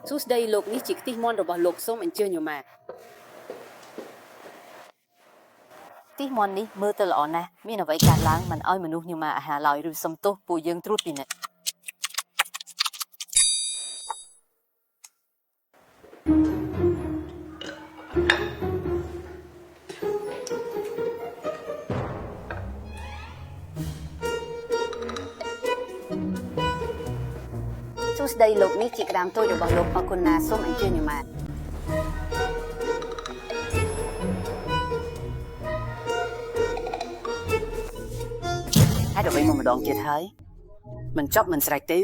សួស្តីលោកនេះជាខ្ទិះមាន់របស់លោកសូមអញ្ជើញយកមកខ្ទិះមាន់នេះមើលទៅល្អណាស់មានអ្វីកើតឡើងមិនឲ្យមនុស្សញ៉ាំអាហារឡើយឬសំទោសពួកយើងត្រួតពិនិត្យសួស្តីលោកនេះជាក្តាមតូចរបស់លោកអរគុណណាសូមអញ្ជើញយកមកហើយដល់វិញមកម្ដងទៀតហើយមិនចប់មិនស្រេចទេ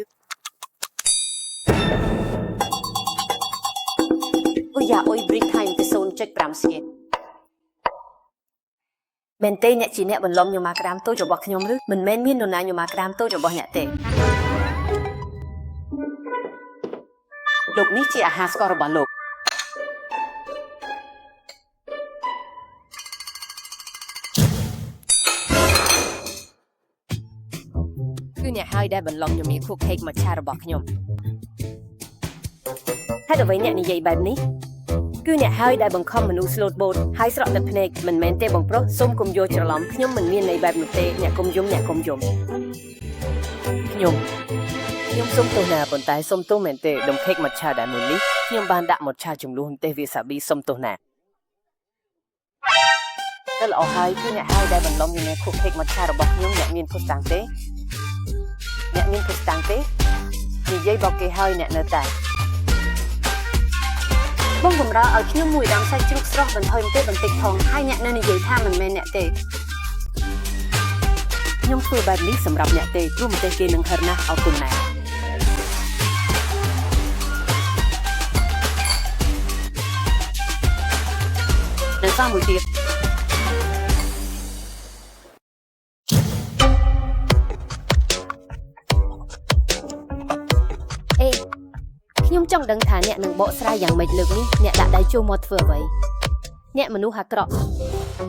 អូយ៉ាអុយ break time ទៅ 0.5 ស្គីមែនទេអ្នកជាអ្នកបន្លំញ៉ាំក្តាមតូចរបស់ខ្ញុំឬមិនមែនមាននរណាញ៉ាំក្តាមតូចរបស់អ្នកទេលោកនេះជាអាហារស្កររបស់លោកគឺអ្នកហើយដែលបន្លំញ៉ាំខូខេកមកឆារបស់ខ្ញុំហើយអ្វីអ្នកនិយាយបែបនេះគឺអ្នកហើយដែលបង្ខំមនុស្សស្លូតបូតហើយស្រក់ទឹកភ្នែកមិនមែនទេបងប្រុសសូមកុំយល់ច្រឡំខ្ញុំមិនមានន័យបែបនោះទេអ្នកកុំយំខ្ញុំសូមទោសណាប៉ុន្តែសូមទោសមែនទេដុំខេកមកឆាដែលមួយនេះខ្ញុំបានដាក់មកឆាចំនួនទេវាសាប៊ីសូមទោសណាតែល្អហើយគឺអ្នកហើយដែលបន្លំញ៉ាំខូខេកមកឆារបស់ខ្ញុំអ្នកមានភស្តុតាងទេនិយាយបោកគេហើយអ្នកនៅតែបងបំរើឲ្យខ្ញុំមួយដាំសាច់ជ្រូកស្រស់បន្ថយបន្តិចផងហើយអ្នកនៅនិយាយថាមិនមែនអ្នកទេខ្ញុំធ្វើបែបនេះសម្រាប់អ្នកទេព្រោះប្រទេសគេនឹងហិរណាស់អរគុណណាស់នៅសាមួយទៀតខ្ញុំចង់ដឹងថាអ្នកនឹងបកស្រាយយ៉ាងម៉េចលើកនេះអ្នកដាក់ដៃចូលមកធ្វើអ្វីអ្នកមនុស្សអាក្រក់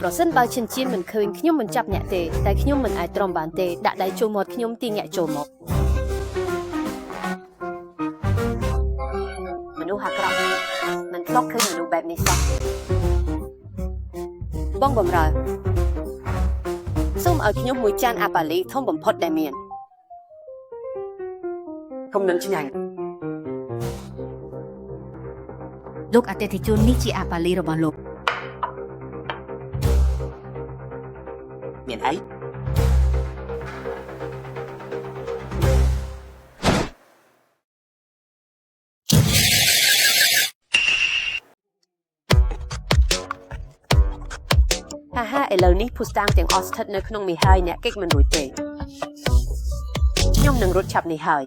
ប្រសិនបើឈិនជៀនមិនឃើញខ្ញុំមិនចាប់អ្នកទេតែខ្ញុំមិនអាចទ្រាំបានទេដាក់ដៃចូលមកខ្ញុំទីអ្នកចូលមកមនុស្សអាក្រក់មិនធ្លាប់ឃើញមនុស្សបែបនេះសោះបងបំរើសូមឲ្យខ្ញុំមួយចានអាប៉ាលីធំបំផុតដែលមានខ្ញុំនឹងឆ្ងាញ់លោកអតិថិជននេះជាអាប៉ាលីរបស់លោកមានអីហាឥឡូវនេះភូស្តាងទាំងអស់ស្ថិតនៅក្នុងមីហើយអ្នកកិច្ចមិនរួចទេខ្ញុំនឹងរត់ឆាប់នេះហើយ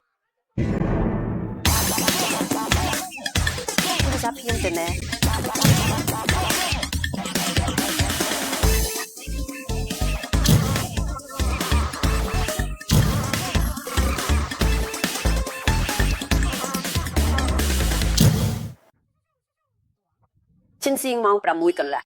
ចាប់ខ្ញុំទៅណាឈិនសៀងម៉ោង 6 កន្លះ